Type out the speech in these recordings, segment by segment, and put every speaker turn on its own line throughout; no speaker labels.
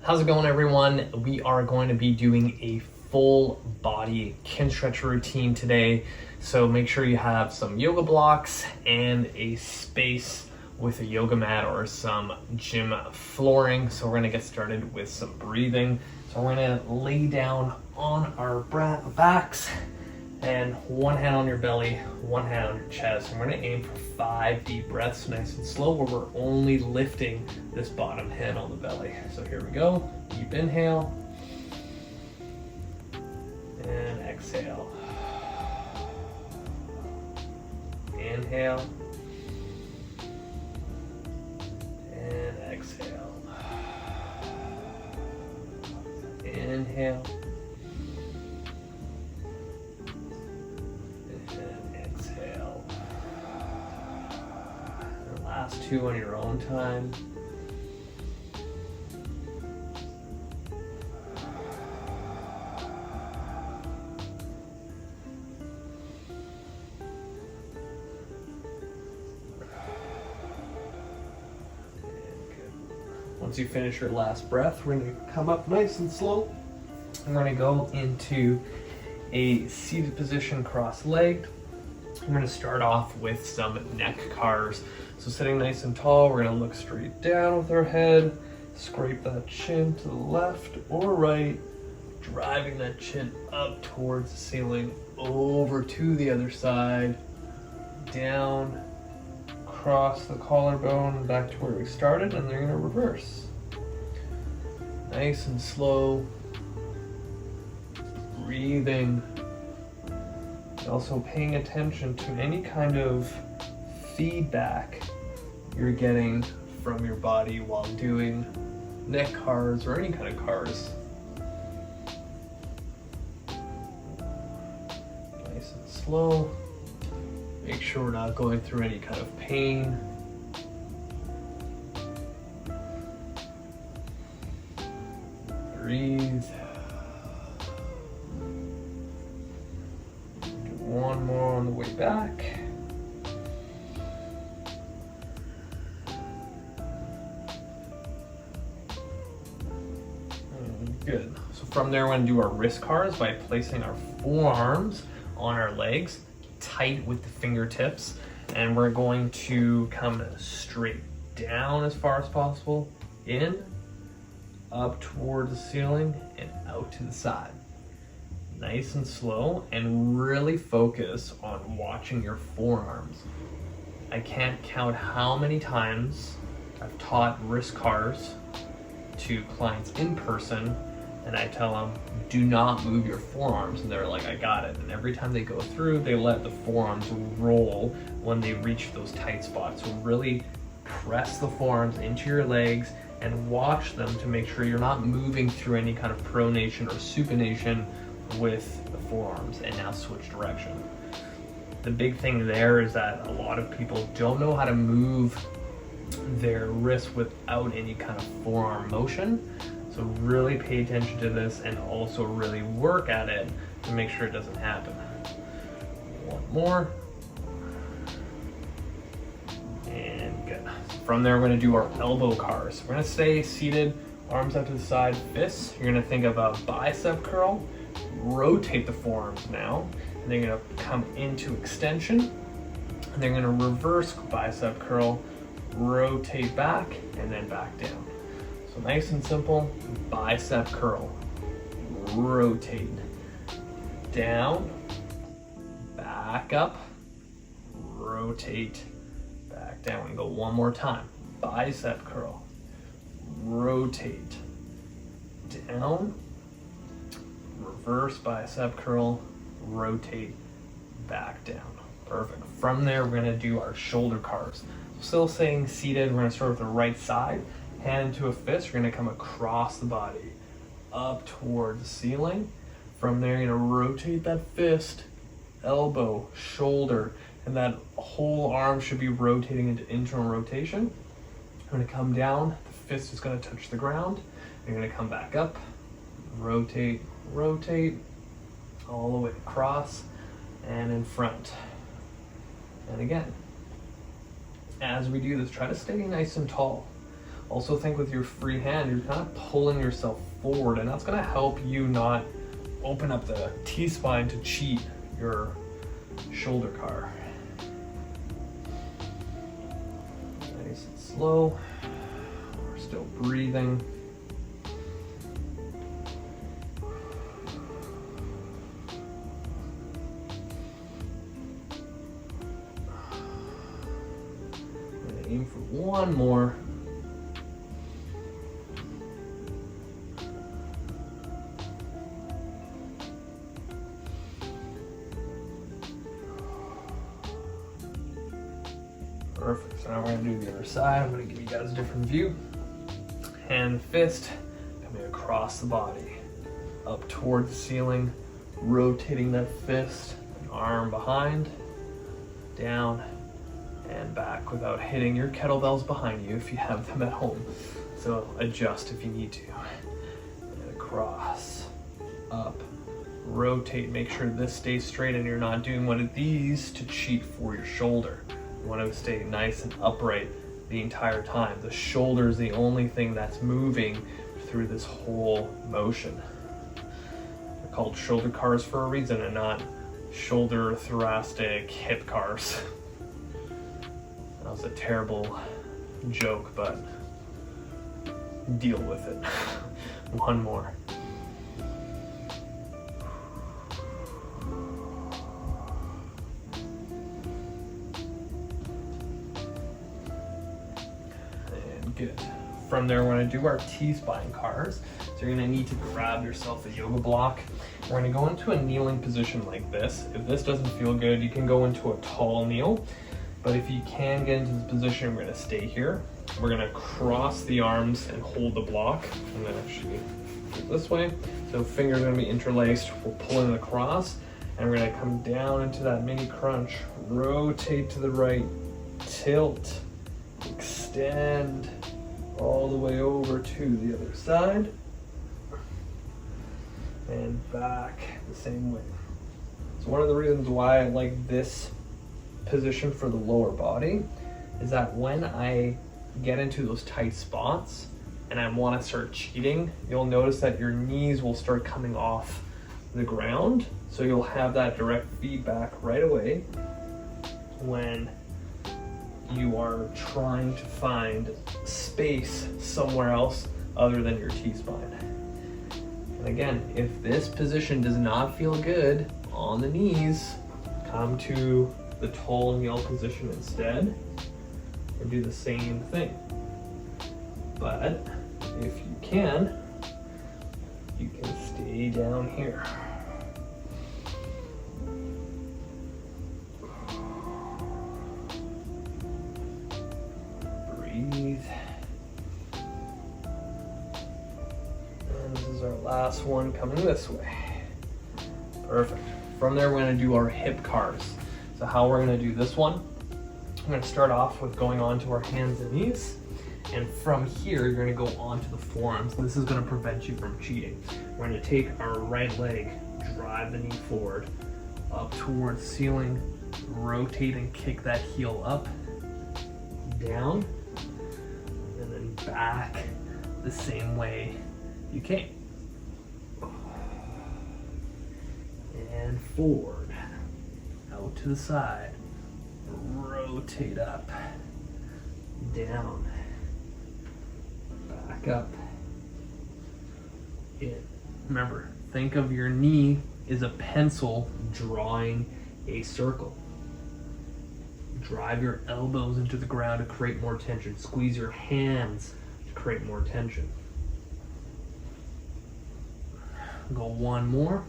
How's it going, everyone? We are going to be doing a full body Kinstretch routine today. So make sure you have some yoga blocks and a space with a yoga mat or some gym flooring. So we're gonna get started with some breathing. So we're gonna lay down on our backs and one hand on your belly, one hand on your chest. And we're gonna aim for 5 deep breaths, nice and slow, where we're only lifting this bottom hand on the belly. So here we go. Deep inhale and exhale. Inhale and exhale. Inhale and exhale. And last two on your own time. Once you finish your last breath, we're going to come up nice and slow. And we're going to go into a seated position, cross-legged. We're going to start off with some neck cars. So sitting nice and tall, we're going to look straight down with our head, scrape that chin to the left or right, driving that chin up towards the ceiling, over to the other side, down, across the collarbone, back to where we started, and they're going to reverse. Nice and slow. Breathing. Also paying attention to any kind of feedback you're getting from your body while doing neck cars or any kind of cars. Nice and slow. Make sure we're not going through any kind of pain. Breathe. Do one more on the way back. Good. So from there, we're going to do our wrist cars by placing our forearms on our legs, tight with the fingertips, and we're going to come straight down as far as possible, in, up toward the ceiling, and out to the side. Nice and slow, and really focus on watching your forearms. I can't count how many times I've taught wrist cars to clients in person, and I tell them, do not move your forearms, and they're like, I got it. And every time they go through, they let the forearms roll when they reach those tight spots. So really press the forearms into your legs and watch them to make sure you're not moving through any kind of pronation or supination with the forearms. And now switch direction. The big thing there is that a lot of people don't know how to move their wrists without any kind of forearm motion. So really pay attention to this and also really work at it to make sure it doesn't happen. One more. And good. From there, we're going to do our elbow cars. We're going to stay seated, arms out to the side, fists. You're going to think of a bicep curl. Rotate the forearms now. And they're going to come into extension. And they're going to reverse bicep curl, rotate back, and then back down. So nice and simple, bicep curl, rotate, down, back up, rotate, back down. And go one more time, bicep curl, rotate, down, reverse bicep curl, rotate, back down. Perfect. From there, we're gonna do our shoulder cars. Still staying seated, we're gonna start with the right side. Hand into a fist, you're going to come across the body, up toward the ceiling. From there, you're going to rotate that fist, elbow, shoulder, and that whole arm should be rotating into internal rotation. You're going to come down, the fist is going to touch the ground. You're going to come back up, rotate, rotate, all the way across and in front. And again, as we do this, try to stay nice and tall. Also think with your free hand, you're kind of pulling yourself forward, and that's gonna help you not open up the T-spine to cheat your shoulder car. Nice and slow. We're still breathing. I'm gonna aim for one more. Perfect, so now we're gonna do the other side. I'm gonna give you guys a different view. Hand, fist, coming across the body. Up towards the ceiling, rotating that fist, arm behind, down, and back without hitting your kettlebells behind you if you have them at home. So adjust if you need to. And across, up, rotate, make sure this stays straight and you're not doing one of these to cheat for your shoulder. You want to stay nice and upright the entire time. The shoulder is the only thing that's moving through this whole motion. They're called shoulder cars for a reason and not shoulder, thoracic, hip cars. That was a terrible joke, but deal with it. One more. Good. From there, we're going to do our T-spine cars. So you're going to need to grab yourself a yoga block. We're going to go into a kneeling position like this. If this doesn't feel good, you can go into a tall kneel. But if you can get into this position, we're going to stay here. We're going to cross the arms and hold the block. I'm going to actually do it this way. So fingers are going to be interlaced. We're pulling it across, and we're going to come down into that mini crunch. Rotate to the right, tilt, extend all the way over to the other side and back the same way. So one of the reasons why I like this position for the lower body is that when I get into those tight spots and I want to start cheating, you'll notice that your knees will start coming off the ground, so you'll have that direct feedback right away when you are trying to find space somewhere else other than your T-spine. And again, if this position does not feel good on the knees, come to the tall kneel position instead and do the same thing. But if you can stay down here. Breathe. And this is our last one coming this way. Perfect. From there, we're going to do our hip cars. So how we're going to do this one, I'm going to start off with going onto our hands and knees. And from here, you're going to go onto the forearms. This is going to prevent you from cheating. We're going to take our right leg, drive the knee forward, up towards ceiling, rotate and kick that heel up, down, and then back the same way you came. And forward, out to the side, rotate up, down, back up, in. Remember, think of your knee as a pencil drawing a circle. Drive your elbows into the ground to create more tension. Squeeze your hands to create more tension. Go one more.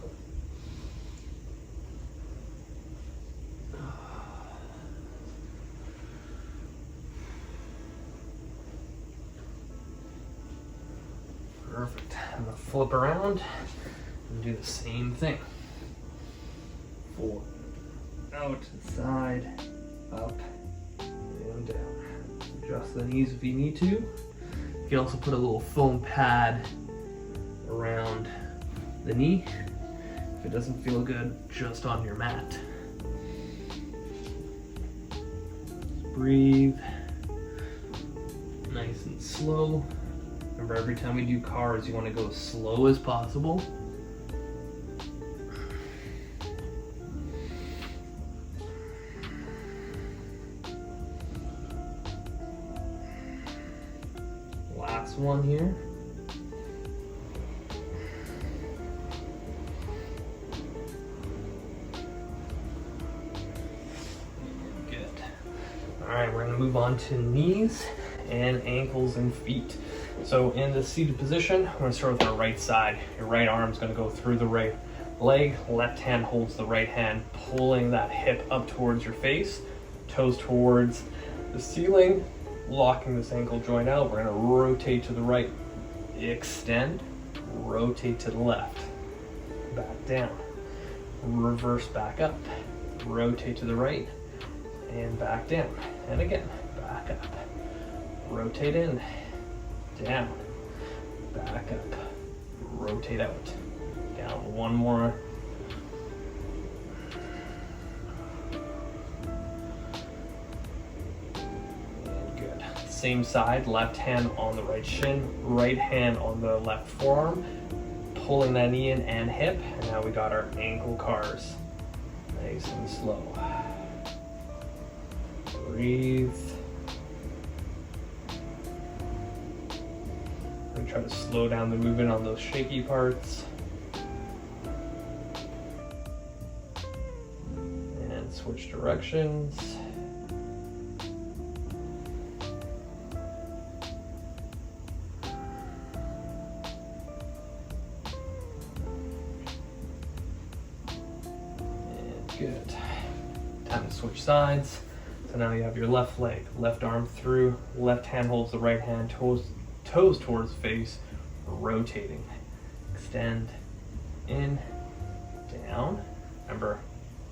Perfect. I'm going to flip around and do the same thing. Forward, out to the side, up, and down. Adjust the knees if you need to. You can also put a little foam pad around the knee if it doesn't feel good just on your mat. Breathe. Nice and slow. Remember, every time we do cars, you want to go as slow as possible. Last one here. Good. All right, we're gonna move on to knees and ankles and feet. So in the seated position, we're gonna start with our right side. Your right arm's gonna go through the right leg, left hand holds the right hand, pulling that hip up towards your face, toes towards the ceiling, locking this ankle joint out. We're gonna rotate to the right, extend, rotate to the left, back down, reverse back up, rotate to the right, and back down, and again, back up, rotate in, down, back up, rotate out, down, one more. And good. Same side, left hand on the right shin, right hand on the left forearm, pulling that knee in and hip, and now we got our ankle cars. Nice and slow. Breathe. Try to slow down the movement on those shaky parts. And switch directions. And good. Time to switch sides. So now you have your left leg, left arm through, left hand holds the right hand, toes towards face, rotating, extend, in, down. Remember,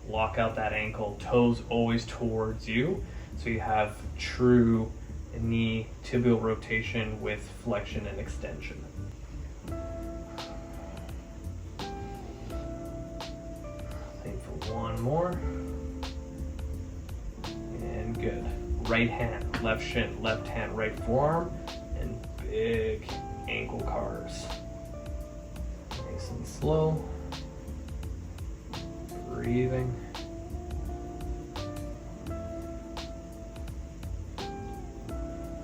lock out that ankle, toes always towards you, so you have true knee tibial rotation with flexion and extension. Same for one more. And good. Right hand, left shin, left hand, right forearm, and big ankle cars. Nice and slow. Breathing.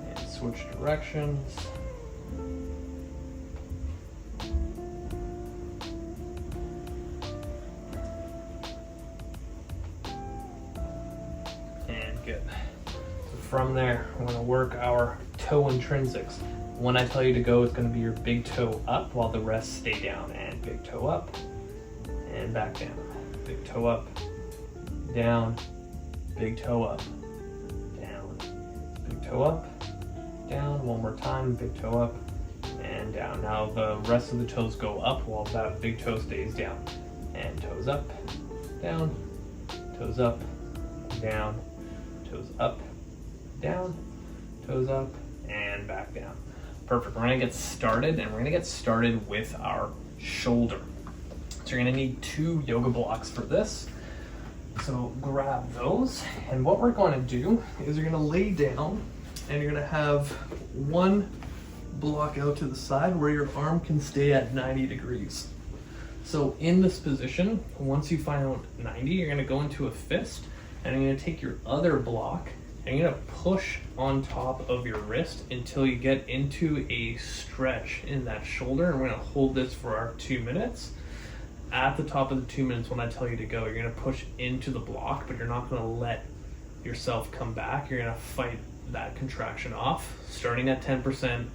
And switch directions. And good. So from there, we're going to work our toe intrinsics. When I tell you to go, it's going to be your big toe up while the rest stay down. And big toe up and back down. Big toe up, down, big toe up, down, big toe up, down. One more time, big toe up and down. Now the rest of the toes go up while that big toe stays down. And toes up, down, toes up, down, toes up, down, toes up, and back down. Perfect. We're gonna get started, and we're gonna get started with our shoulder. So you're gonna need 2 yoga blocks for this. So grab those, and what we're gonna do is you're gonna lay down, and you're gonna have one block out to the side where your arm can stay at 90 degrees. So in this position, once you find 90, you're gonna go into a fist, and you're gonna take your other block, and you're gonna push on top of your wrist until you get into a stretch in that shoulder, and we're gonna hold this for our 2 minutes. At the top of the 2 minutes, when I tell you to go, you're gonna push into the block, but you're not gonna let yourself come back. You're gonna fight that contraction off, starting at 10%,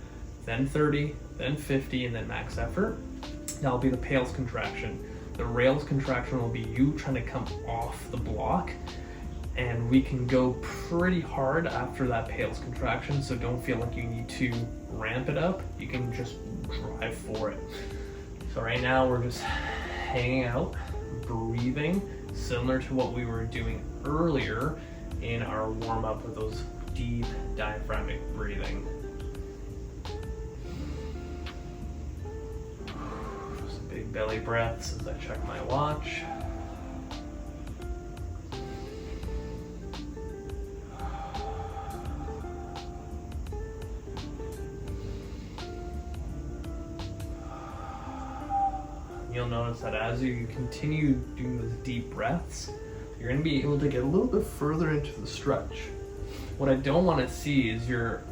then 30, then 50, and then max effort. That'll be the PAILs contraction. The rails contraction will be you trying to come off the block, and we can go pretty hard after that PAILs contraction, so don't feel like you need to ramp it up. You can just drive for it. So right now we're just hanging out, breathing, similar to what we were doing earlier in our warm-up with those deep diaphragmatic breathing. Some big belly breaths as I check my watch. you'll notice that as you continue doing those deep breaths, you're gonna be able to get a little bit further into the stretch. What I don't want to see is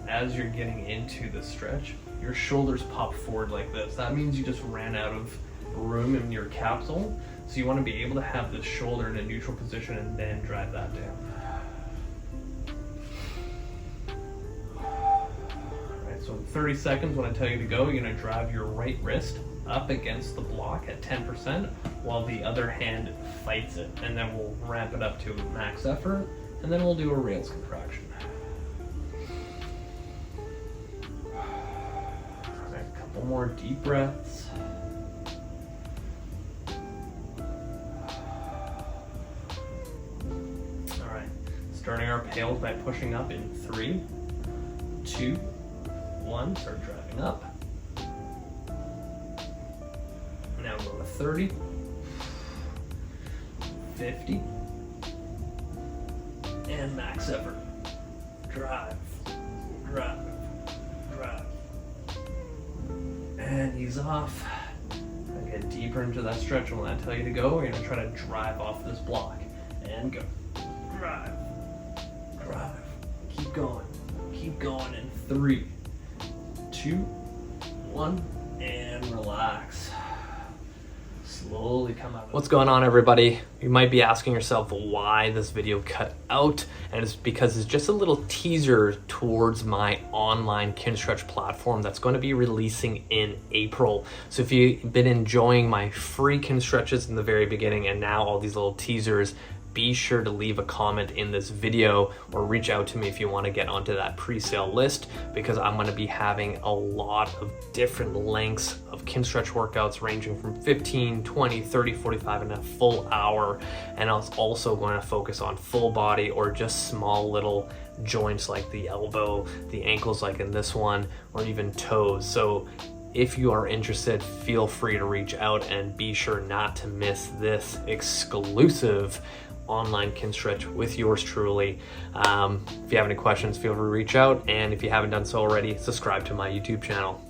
as you're getting into the stretch, your shoulders pop forward like this. That means you just ran out of room in your capsule. So you want to be able to have the shoulder in a neutral position and then drive that down. Alright, so in 30 seconds when I tell you to go, you're going to drive your right wrist up against the block at 10% while the other hand fights it. And then we'll ramp it up to max effort, and then we'll do a rails contraction. Alright, a couple more deep breaths. Starting our PAILs by pushing up in 3, 2, 1, start driving up. Now go to 30, 50, and max effort. Drive, drive, drive. And ease off. And get deeper into that stretch. And when I tell you to go, you're gonna try to drive off this block. And go. Drive. Drive. Keep going in 3, 2, 1, and relax. Slowly come out. What's going on, everybody? You might be asking yourself why this video cut out, and it's because it's just a little teaser towards my online Kinstretch platform that's going to be releasing in April. So if you've been enjoying my free Kinstretches in the very beginning and now all these little teasers, be sure to leave a comment in this video or reach out to me if you want to get onto that pre-sale list, because I'm going to be having a lot of different lengths of Kinstretch workouts ranging from 15, 20, 30, 45 and a full hour. And I was also going to focus on full body or just small little joints like the elbow, the ankles like in this one, or even toes. So if you are interested, feel free to reach out and be sure not to miss this exclusive online Kinstretch with yours truly. If you have any questions, feel free to reach out, and if you haven't done so already, subscribe to my YouTube channel.